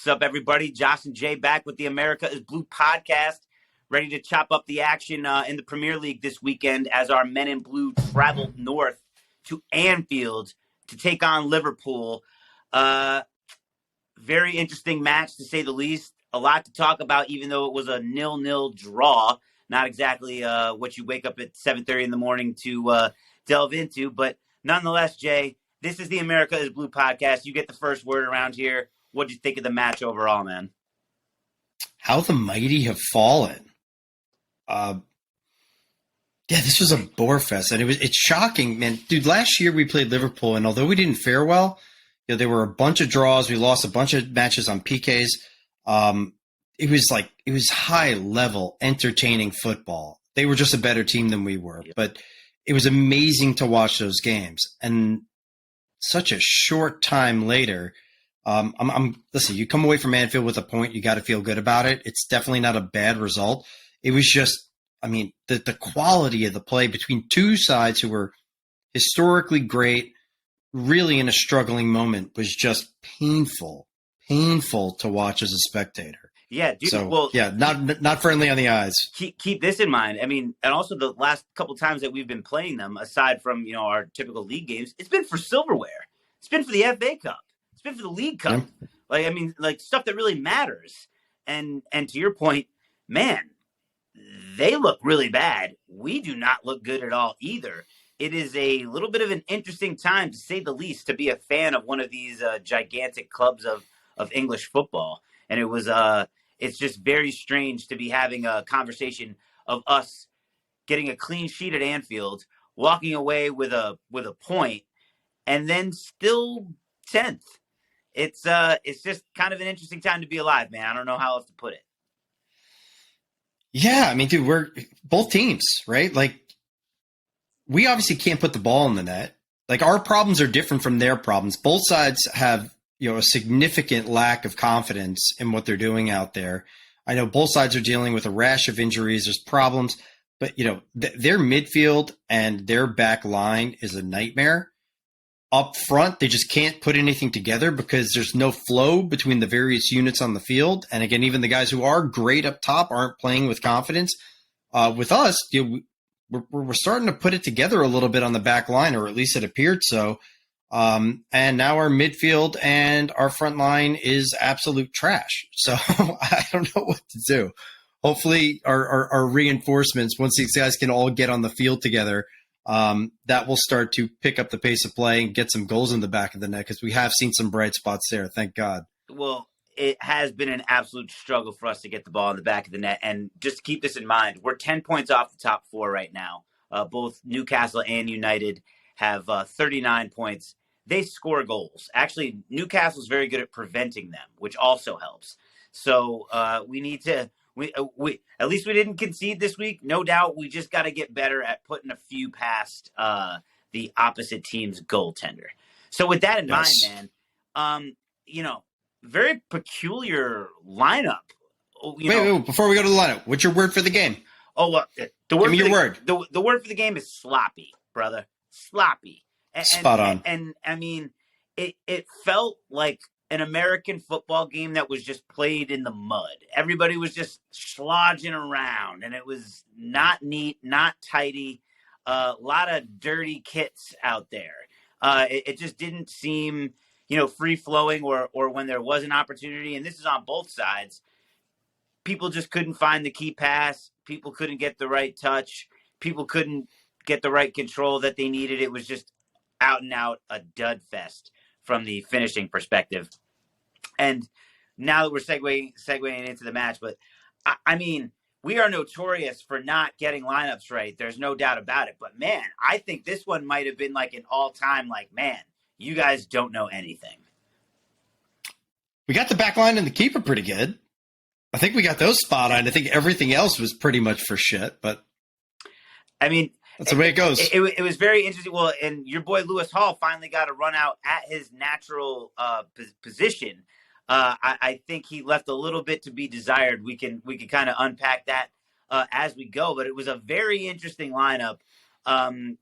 What's up, everybody? Josh and Jay back with the America is Blue podcast, ready to chop up the action in the Premier League this weekend as our men in blue travel north to Anfield to take on Liverpool. Very interesting match, to say the least. A lot to talk about, even though it was a 0-0 draw. Not exactly what you wake up at 7:30 in the morning to delve into. But nonetheless, Jay, this is the America is Blue podcast. You get the first word around here. What did you think of the match overall, man? How the mighty have fallen. This was a bore fest, and it's shocking, man. Dude, last year we played Liverpool, and although we didn't fare well, there were a bunch of draws. We lost a bunch of matches on PKs. It was high level, entertaining football. They were just a better team than we were, but it was amazing to watch those games. And such a short time later, listen, you come away from Anfield with a point, you got to feel good about it. It's definitely not a bad result. It was just, the quality of the play between two sides who were historically great, really in a struggling moment, was just painful to watch as a spectator. Yeah, dude. So, not friendly on the eyes. Keep this in mind. And also the last couple times that we've been playing them, aside from our typical league games, it's been for silverware. It's been for the FA Cup. It's been for the League Cup. Yeah. Stuff that really matters. And to your point, man, they look really bad. We do not look good at all either. It is a little bit of an interesting time, to say the least, to be a fan of one of these gigantic clubs of English football. And it's just very strange to be having a conversation of us getting a clean sheet at Anfield, walking away with a point, and then still 10th. It's just kind of an interesting time to be alive, man. I don't know how else to put it. Yeah, dude, we're both teams, right? We obviously can't put the ball in the net. Our problems are different from their problems. Both sides have, a significant lack of confidence in what they're doing out there. I know both sides are dealing with a rash of injuries. There's problems, but their midfield and their back line is a nightmare. Up front, they just can't put anything together because there's no flow between the various units on the field. And again, even the guys who are great up top aren't playing with confidence. With us, we're starting to put it together a little bit on the back line, or at least it appeared so. And now our midfield and our front line is absolute trash. So I don't know what to do. Hopefully our reinforcements, once these guys can all get on the field together, that will start to pick up the pace of play and get some goals in the back of the net, because we have seen some bright spots there. Thank God. Well, it has been an absolute struggle for us to get the ball in the back of the net. And just to keep this in mind, we're 10 points off the top four right now. Both Newcastle and United have 39 points. They score goals. Actually, Newcastle's very good at preventing them, which also helps. So we need to we at least we didn't concede this week. No doubt, we just got to get better at putting a few past the opposite team's goaltender. So with that in mind, man, very peculiar lineup. Wait, before we go to the lineup, what's your word for the game? Give me your word. The word for the game is sloppy, brother. Sloppy. Spot on. And it felt like an American football game that was just played in the mud. Everybody was just slogging around, and it was not neat, not tidy. A lot of dirty kits out there. It just didn't seem, free flowing, or when there was an opportunity. And this is on both sides. People just couldn't find the key pass. People couldn't get the right touch. People couldn't get the right control that they needed. It was just out and out a dud fest from the finishing perspective. And now that we're segueing into the match, but we are notorious for not getting lineups right. There's no doubt about it. But man, I think this one might have been like an all-time, man, you guys don't know anything. We got the back line and the keeper pretty good. I think we got those spot on. I think everything else was pretty much for shit, but that's the way it goes. It was very interesting. Well, and your boy Lewis Hall finally got a run out at his natural position. I think he left a little bit to be desired. We can kind of unpack that as we go, but it was a very interesting lineup.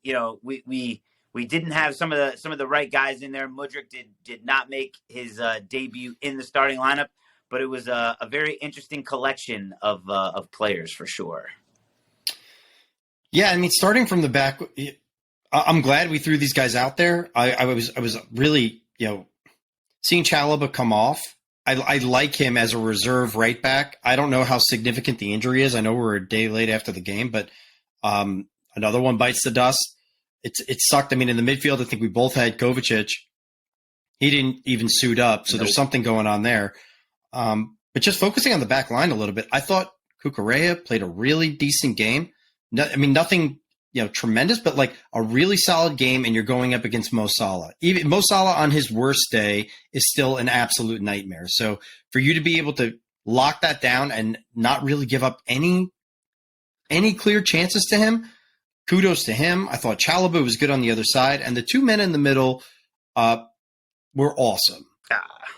We didn't have some of the right guys in there. Mudryk did not make his debut in the starting lineup, but it was a very interesting collection of players for sure. Yeah, I mean, starting from the back, I'm glad we threw these guys out there. I was really, seeing Chalobah come off. I like him as a reserve right back. I don't know how significant the injury is. I know we're a day late after the game, but another one bites the dust. It sucked. I mean, in the midfield, I think we both had Kovacic. He didn't even suit up, so There's something going on there. But just focusing on the back line a little bit, I thought Cucurella played a really decent game. Nothing tremendous, but like a really solid game, and you're going up against Mo Salah. Even Mo Salah on his worst day is still an absolute nightmare. So for you to be able to lock that down and not really give up any clear chances to him, kudos to him. I thought Chalobah was good on the other side, and the two men in the middle were awesome.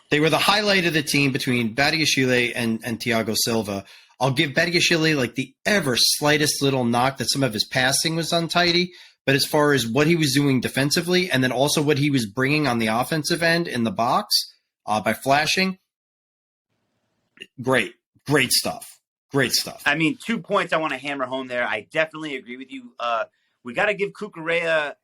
They were the highlight of the team between Badiashile and Thiago Silva. I'll give Badiashile like the ever slightest little knock that some of his passing was untidy, but as far as what he was doing defensively and then also what he was bringing on the offensive end in the box by flashing, great stuff. Great stuff. I mean, 2 points I want to hammer home there. I definitely agree with you. We got to give Cucurella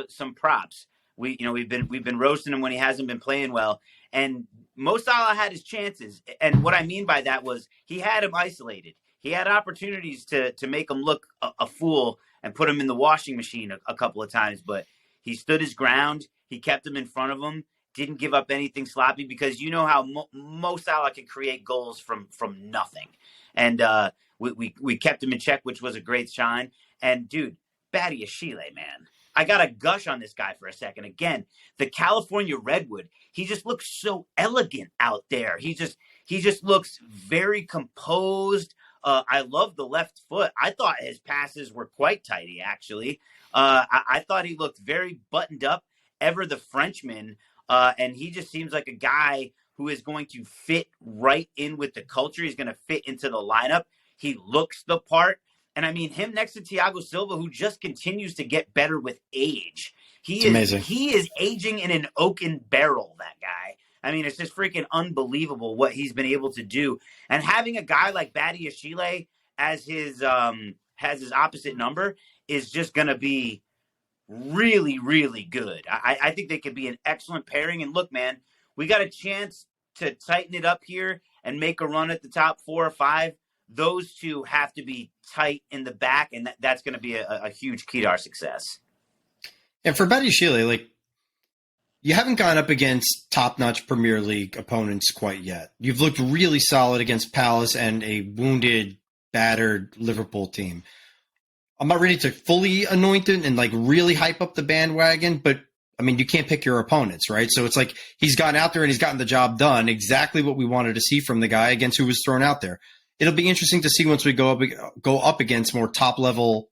some props. We've been roasting him when he hasn't been playing well, and Mo Salah had his chances. And what I mean by that was he had him isolated. He had opportunities to make him look a fool and put him in the washing machine a couple of times, but he stood his ground. He kept him in front of him, didn't give up anything sloppy, because you know how Mo Salah can create goals from nothing. And we kept him in check, which was a great shine. And, dude, Badiashile, man. I got to gush on this guy for a second. Again, the California Redwood, he just looks so elegant out there. He just looks very composed. I love the left foot. I thought his passes were quite tidy, actually. I thought he looked very buttoned up, ever the Frenchman. And he just seems like a guy who is going to fit right in with the culture. He's going to fit into the lineup. He looks the part. And I mean, him next to Thiago Silva, who just continues to get better with age. Amazing. He is aging in an oaken barrel, that guy. I mean, it's just freaking unbelievable what he's been able to do. And having a guy like Badiashile as his opposite number is just going to be really, really good. I think they could be an excellent pairing. And look, man, we got a chance to tighten it up here and make a run at the top 4 or 5. Those two have to be tight in the back, and that's going to be a huge key to our success. And for Badiashile, like, you haven't gone up against top-notch Premier League opponents quite yet. You've looked really solid against Palace and a wounded, battered Liverpool team. I'm not ready to fully anoint it and like really hype up the bandwagon, but I mean, you can't pick your opponents, right? So it's like he's gone out there and he's gotten the job done, exactly what we wanted to see from the guy against who was thrown out there. It'll be interesting to see once we go up against more top-level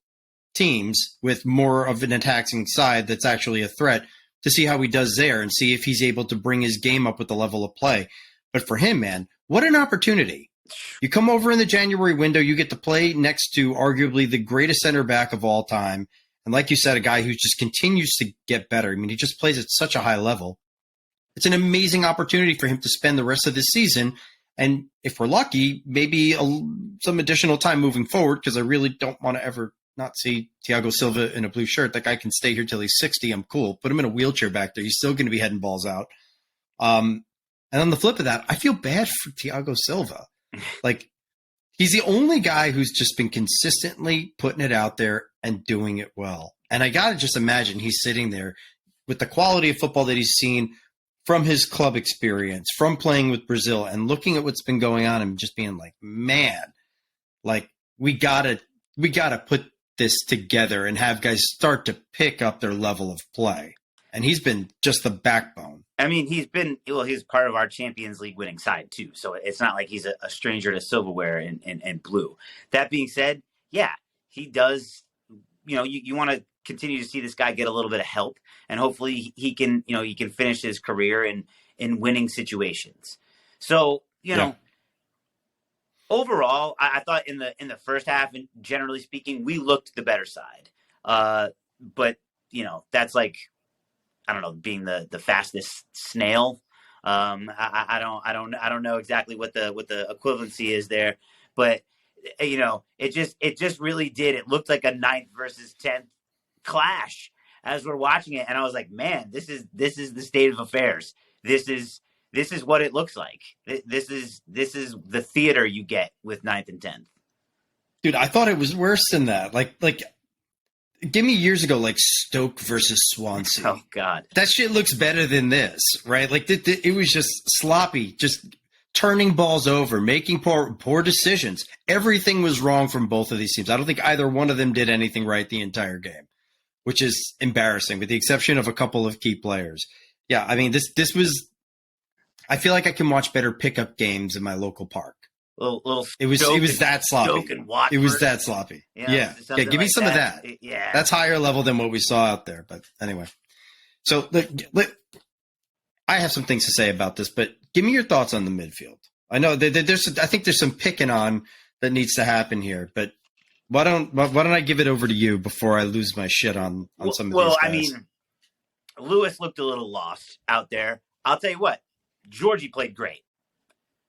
teams with more of an attacking side that's actually a threat, to see how he does there and see if he's able to bring his game up with the level of play. But for him, man, what an opportunity. You come over in the January window, you get to play next to arguably the greatest center back of all time. And like you said, a guy who just continues to get better. I mean, he just plays at such a high level. It's an amazing opportunity for him to spend the rest of this season. And if we're lucky, maybe some additional time moving forward, because I really don't want to ever not see Thiago Silva in a blue shirt. That guy can stay here till he's 60. I'm cool. Put him in a wheelchair back there. He's still going to be heading balls out. And on the flip of that, I feel bad for Thiago Silva. Like, he's the only guy who's just been consistently putting it out there and doing it well. And I got to just imagine he's sitting there with the quality of football that he's seen from his club experience, from playing with Brazil, and looking at what's been going on and just being like, man, like, we gotta put this together and have guys start to pick up their level of play. And he's been just the backbone. I mean, he's part of our Champions League winning side too. So it's not like he's a stranger to silverware and blue. That being said, yeah, he does, you want to continue to see this guy get a little bit of help, and hopefully he can finish his career in winning situations. So, overall, I thought in the first half, and generally speaking, we looked the better side. But that's like, I don't know, being the fastest snail. I don't know exactly what the equivalency is there, but it just really did. It looked like a ninth versus 10th clash as we're watching it, and I was like, man, this is the state of affairs. This is what it looks like. This is the theater you get with ninth and 10th. Dude, I thought it was worse than that. Like give me years ago, like Stoke versus Swansea. Oh God, that shit looks better than this, right? Like it was just sloppy, just turning balls over, making poor decisions. Everything was wrong from both of these teams. I don't think either one of them did anything right the entire game, which is embarrassing, with the exception of a couple of key players. Yeah, I mean, this was. I feel like I can watch better pickup games in my local park. It was that sloppy. It was that sloppy. Yeah. Give me some of that. Yeah, that's higher level than what we saw out there. But anyway, so I have some things to say about this, but give me your thoughts on the midfield. I know I think there's some picking on that needs to happen here, but why don't I give it over to you before I lose my shit on some of these guys? Well, I mean, Lewis looked a little lost out there. I'll tell you what, Georgie played great.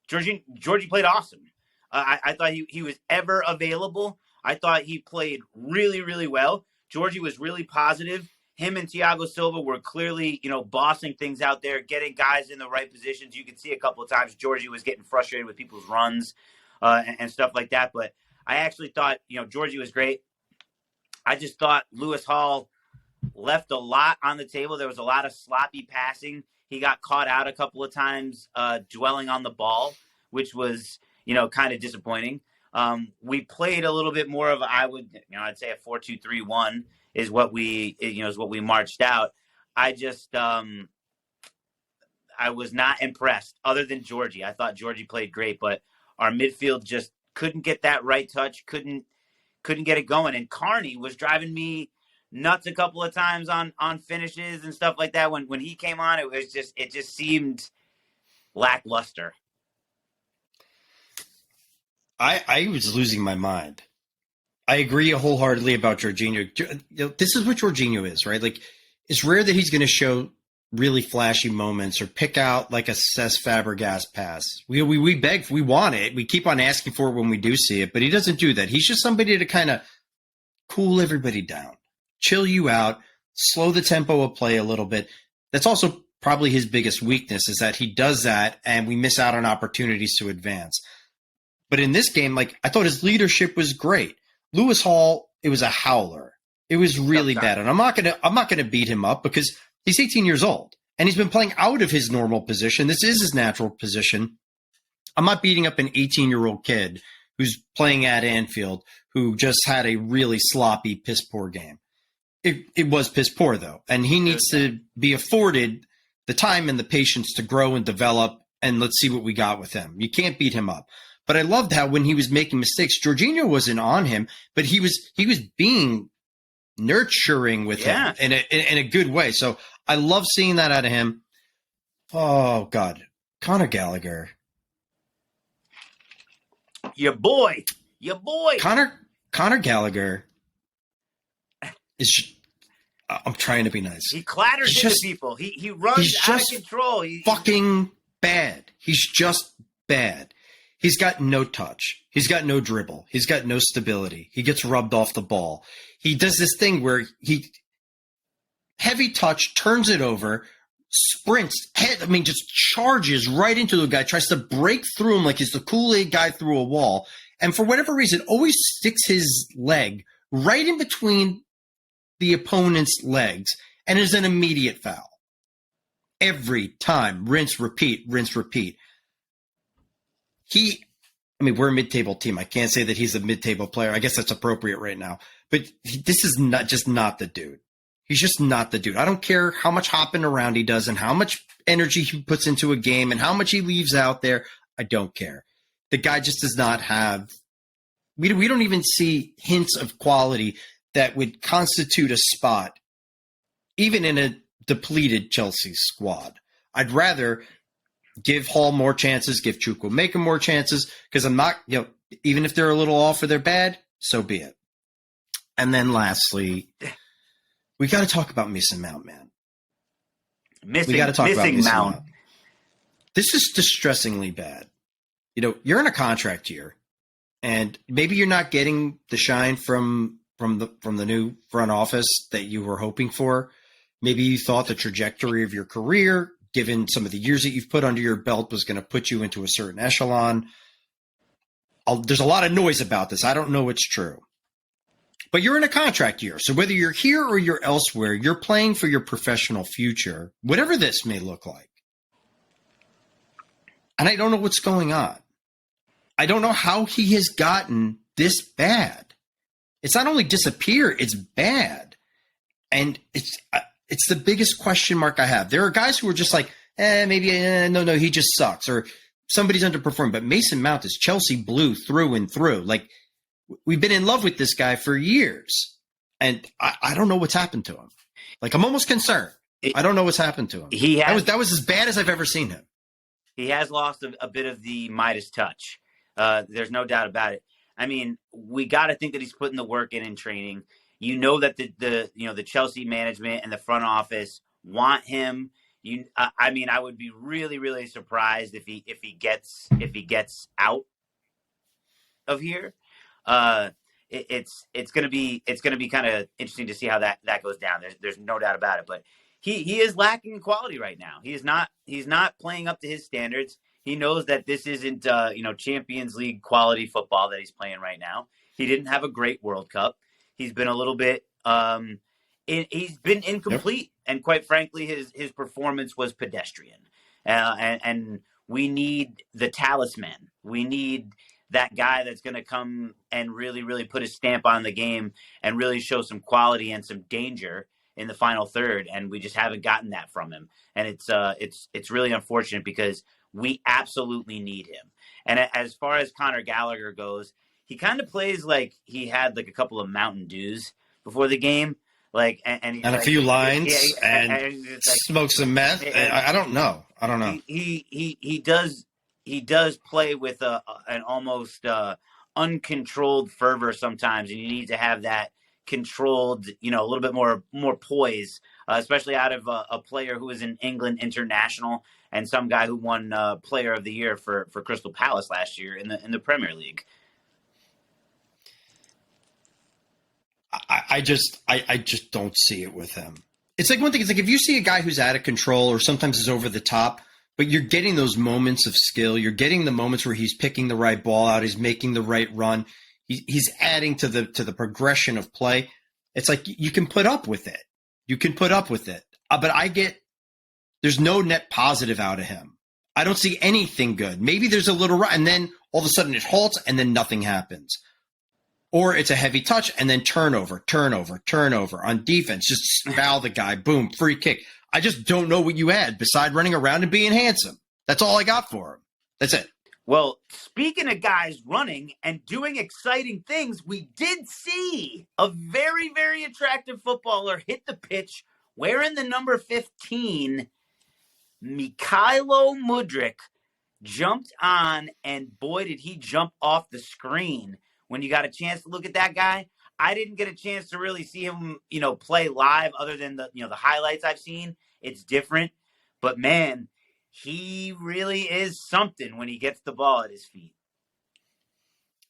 Georgie played awesome. I thought he was ever available. I thought he played really, really well. Georgie was really positive. Him and Thiago Silva were clearly, bossing things out there, getting guys in the right positions. You could see a couple of times Georgie was getting frustrated with people's runs and stuff like that. But I actually thought, Georgie was great. I just thought Lewis Hall left a lot on the table. There was a lot of sloppy passing. He got caught out a couple of times dwelling on the ball, which was, kind of disappointing. We played a little bit more of, I'd say a 4-2-3-1 is what we marched out. I just, I was not impressed other than Georgie. I thought Georgie played great, but our midfield just couldn't get that right touch, couldn't get it going. And Carney was driving me nuts a couple of times on finishes and stuff like that. When he came on, it just seemed lackluster. I was losing my mind. I agree wholeheartedly about Jorginho. This is what Jorginho is, right? Like, it's rare that he's going to show really flashy moments or pick out like a Cesc Fabregas pass. We beg, we want it. We keep on asking for it when we do see it, but he doesn't do that. He's just somebody to kind of cool everybody down, chill you out, slow the tempo of play a little bit. That's also probably his biggest weakness, is that he does that and we miss out on opportunities to advance. But in this game, like, I thought his leadership was great. Lewis Hall, it was a howler. It was really bad. And I'm not gonna beat him up because he's 18 years old and he's been playing out of his normal position. This is his natural position. I'm not beating up an 18-year-old kid who's playing at Anfield who just had a really sloppy, piss poor game. It was piss poor though, and he needs to be afforded the time and the patience to grow and develop. And let's see what we got with him. You can't beat him up. But I loved how when he was making mistakes, Jorginho wasn't on him, but he was being nurturing with him in a good way. So I love seeing that out of him. Oh God, Conor Gallagher, your boy. Conor Gallagher is. I'm trying to be nice. He clatters into people. He runs out of control. He's fucking bad. He's just bad. He's got no touch. He's got no dribble. He's got no stability. He gets rubbed off the ball. He does this thing where he heavy touch, turns it over, sprints, just charges right into the guy, tries to break through him like he's the Kool-Aid guy through a wall. And for whatever reason, always sticks his leg right in between the opponent's legs and is an immediate foul. Every time. Rinse, repeat, rinse, repeat. We're a mid-table team. I can't say that he's a mid-table player. I guess that's appropriate right now. But this is not the dude. He's just not the dude. I don't care how much hopping around he does and how much energy he puts into a game and how much he leaves out there. I don't care. The guy just does not have – we don't even see hints of quality that would constitute a spot, even in a depleted Chelsea squad. I'd rather – give Hall more chances, give Chukwuemeka more chances, because I'm not, even if they're a little off or they're bad, so be it. And then lastly, we got to talk about Mason Mount, man. We got to talk about Mason Mount. This is distressingly bad. You're in a contract year, and maybe you're not getting the shine from the new front office that you were hoping for. Maybe you thought the trajectory of your career, given some of the years that you've put under your belt, was going to put you into a certain echelon. There's a lot of noise about this. I don't know what's true. But you're in a contract year. So whether you're here or you're elsewhere, you're playing for your professional future, whatever this may look like. And I don't know what's going on. I don't know how he has gotten this bad. It's not only disappear, it's bad. And it's the biggest question mark I have. There are guys who are just like, no, he just sucks. Or somebody's underperformed. But Mason Mount is Chelsea blue through and through. Like, we've been in love with this guy for years. And I don't know what's happened to him. Like, I'm almost concerned. I don't know what's happened to him. That was as bad as I've ever seen him. He has lost a bit of the Midas touch. There's no doubt about it. I mean, we got to think that he's putting the work in training. You know that the Chelsea management and the front office want him. I would be really, really surprised if he gets out of here. It's gonna be kind of interesting to see how that goes down. There's no doubt about it. But he is lacking in quality right now. He's not playing up to his standards. He knows that this isn't Champions League quality football that he's playing right now. He didn't have a great World Cup. He's been a little bit he's been incomplete, and quite frankly, his performance was pedestrian. And we need the talisman. We need that guy that's going to come and really, really put a stamp on the game and really show some quality and some danger in the final third. And we just haven't gotten that from him. And it's really unfortunate because we absolutely need him. And as far as Conor Gallagher goes, he kind of plays like he had like a couple of Mountain Dews before the game. Like, and a few lines and smoke some meth. I don't know. He does play with an almost uncontrolled fervor sometimes, and you need to have that controlled, a little bit more poise, especially out of a player who is an England international and some guy who won Player of the Year for Crystal Palace last year in the Premier League. I just don't see it with him. It's like one thing. It's like if you see a guy who's out of control or sometimes is over the top, but you're getting those moments of skill. You're getting the moments where he's picking the right ball out. He's making the right run. He's adding to the progression of play. It's like you can put up with it. You can put up with it. But there's no net positive out of him. I don't see anything good. Maybe there's a little run, and then all of a sudden it halts, and then nothing happens. Or it's a heavy touch, and then turnover on defense. Just foul the guy. Boom, free kick. I just don't know what you add beside running around and being handsome. That's all I got for him. That's it. Well, speaking of guys running and doing exciting things, we did see a very, very attractive footballer hit the pitch wearing the number 15. Mykhailo Mudryk jumped on, and boy, did he jump off the screen. When you got a chance to look at that guy, I didn't get a chance to really see him, play live other than the highlights I've seen. It's different. But, man, he really is something when he gets the ball at his feet.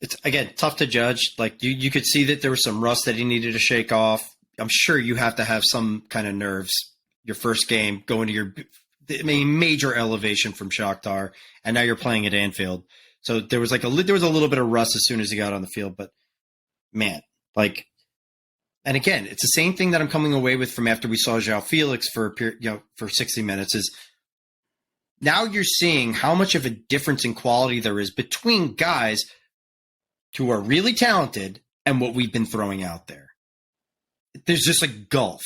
It's, again, tough to judge. Like, you could see that there was some rust that he needed to shake off. I'm sure you have to have some kind of nerves. Your first game, going to major elevation from Shakhtar, and now you're playing at Anfield. So there was a little bit of rust as soon as he got on the field, but man, and again, it's the same thing that I'm coming away with from after we saw João Felix for 60 minutes is now you're seeing how much of a difference in quality there is between guys who are really talented and what we've been throwing out there. There's just a gulf.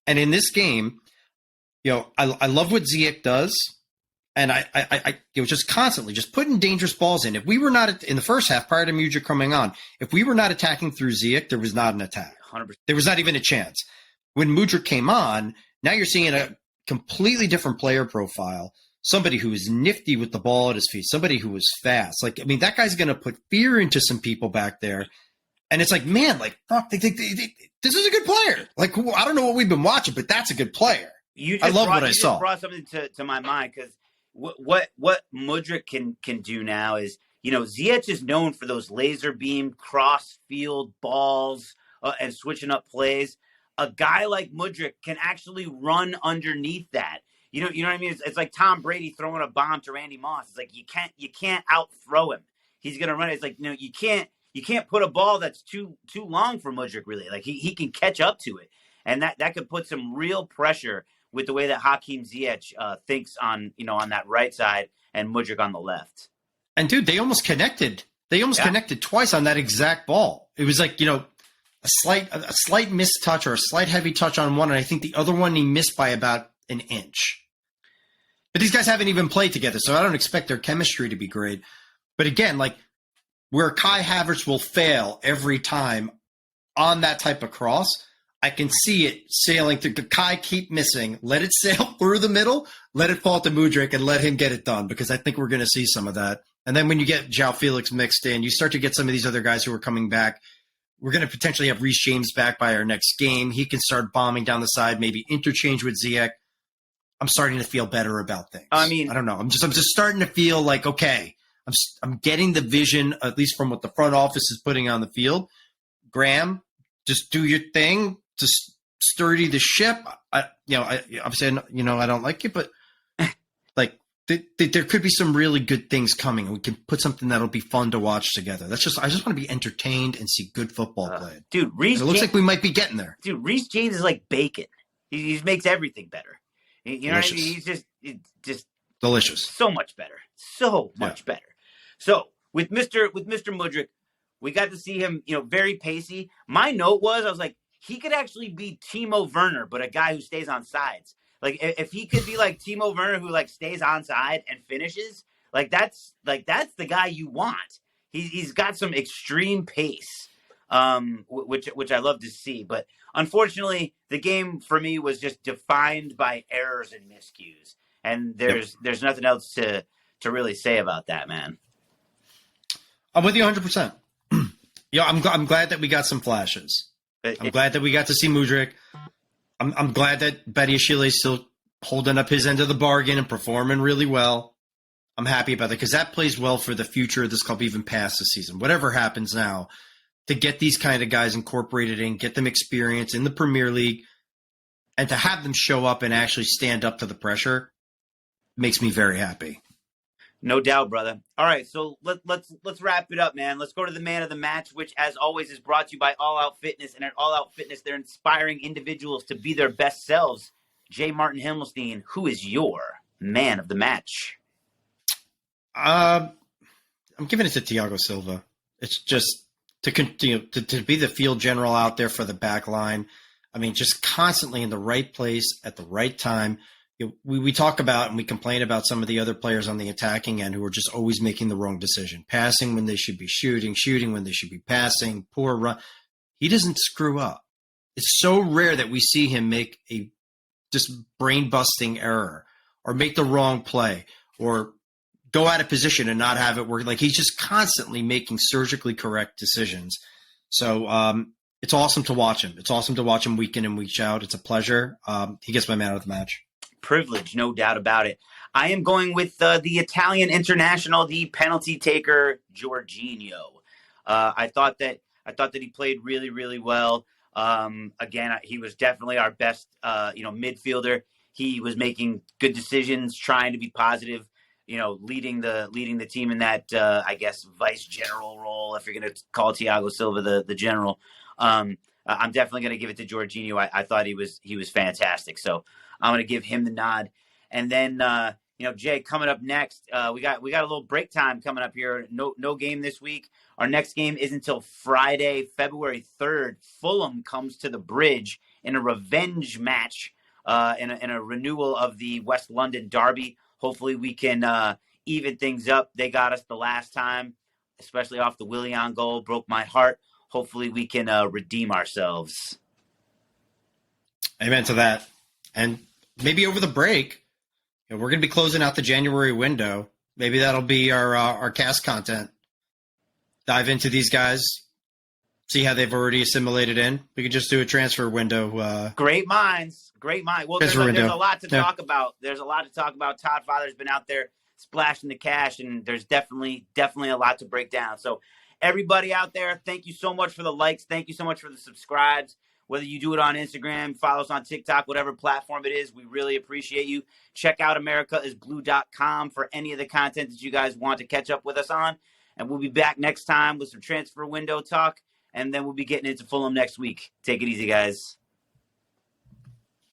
And in this game, I love what Ziyech does. And I just constantly just putting dangerous balls in. If we were not in the first half prior to Mudryk coming on, if we were not attacking through Ziyech, there was not an attack. 100%. There was not even a chance. When Mudryk came on, now you're seeing a completely different player profile. Somebody who is nifty with the ball at his feet. Somebody who is fast. That guy's going to put fear into some people back there. And it's like, man, this is a good player. I don't know what we've been watching, but that's a good player. I love what I saw. You just brought something to my mind because what Mudryk can do now is, Ziyech is known for those laser beam cross field balls and switching up plays. A guy like Mudryk can actually run underneath that. You know what I mean? It's like Tom Brady throwing a bomb to Randy Moss. It's like you can't out throw him. He's gonna run it. It's like, you can't put a ball that's too long for Mudryk, really. Like he can catch up to it, and that could put some real pressure with the way that Hakeem Ziyech thinks on that right side and Mudryk on the left. And dude, they almost connected. They almost connected twice on that exact ball. It was like, a slight missed touch or a slight heavy touch on one, and I think the other one he missed by about an inch. But these guys haven't even played together, so I don't expect their chemistry to be great. But again, like where Kai Havertz will fail every time on that type of cross, I can see it sailing through. Kai keep missing. Let it sail through the middle. Let it fall to Mudryk and let him get it done, because I think we're going to see some of that. And then when you get João Felix mixed in, you start to get some of these other guys who are coming back. We're going to potentially have Reece James back by our next game. He can start bombing down the side, maybe interchange with Ziyech. I'm starting to feel better about things. I mean, I don't know. I'm just starting to feel like, okay, I'm getting the vision, at least from what the front office is putting on the field. Graham, just do your thing. Just sturdy the ship. I'm saying, I don't like it, but like there could be some really good things coming. We can put something that'll be fun to watch together. I just want to be entertained and see good football played. Dude, it looks like we might be getting there. Dude, Reece James is like bacon. He makes everything better. You know what I mean? He's just delicious. So much better. So much better. So with Mr. Mudryk, we got to see him, very pacey. My note was, I was like, he could actually be Timo Werner, but a guy who stays on sides. Like if he could be like Timo Werner, who like stays on side and finishes, that's the guy you want. He's got some extreme pace, which I love to see. But unfortunately, the game for me was just defined by errors and miscues, and there's nothing else to really say about that, man. I'm with you 100%. I'm glad that we got some flashes. I'm glad that we got to see Mudryk. I'm glad that Badiashile is still holding up his end of the bargain and performing really well. I'm happy about that because that plays well for the future of this club, even past the season. Whatever happens now, to get these kind of guys incorporated in, get them experience in the Premier League, and to have them show up and actually stand up to the pressure makes me very happy. No doubt, brother. All right, so let's wrap it up, man. Let's go to the man of the match, which, as always, is brought to you by All Out Fitness. And at All Out Fitness, they're inspiring individuals to be their best selves. J. Martin Himmelstein, who is your man of the match? I'm giving it to Thiago Silva. It's just to continue to be the field general out there for the back line. I mean, just constantly in the right place at the right time. We talk about and we complain about some of the other players on the attacking end who are just always making the wrong decision, passing when they should be shooting when they should be passing, poor run. He doesn't screw up. It's so rare that we see him make a just brain-busting error or make the wrong play or go out of position and not have it work. Like he's just constantly making surgically correct decisions. So it's awesome to watch him. It's awesome to watch him week in and week out. It's a pleasure. He gets my man of the match. Privilege, no doubt about it. I am going with the Italian international, the penalty taker, Jorginho. I thought that he played really, really well. Again, he was definitely our best, midfielder. He was making good decisions, trying to be positive, leading the team in that, I guess, vice general role. If you're going to call Thiago Silva the general, I'm definitely going to give it to Jorginho. I thought he was fantastic. So I'm going to give him the nod. And then, Jay, coming up next, we got a little break time coming up here. No game this week. Our next game is until Friday, February 3rd. Fulham comes to the Bridge in a revenge match, in a renewal of the West London derby. Hopefully we can even things up. They got us the last time, especially off the Willian goal. Broke my heart. Hopefully we can redeem ourselves. Amen to that. And maybe over the break, we're going to be closing out the January window. Maybe that'll be our cast content. Dive into these guys, See how they've already assimilated in? We could just do a transfer window. Great minds. Great mind. Well, there's a lot to talk about. There's a lot to talk about. Todd Father's been out there splashing the cash, and there's definitely a lot to break down. So everybody out there, thank you so much for the likes. Thank you so much for the subscribes. Whether you do it on Instagram, follow us on TikTok, whatever platform it is, we really appreciate you. Check out AmericaIsBlue.com for any of the content that you guys want to catch up with us on. And we'll be back next time with some transfer window talk. And then we'll be getting into Fulham next week. Take it easy, guys.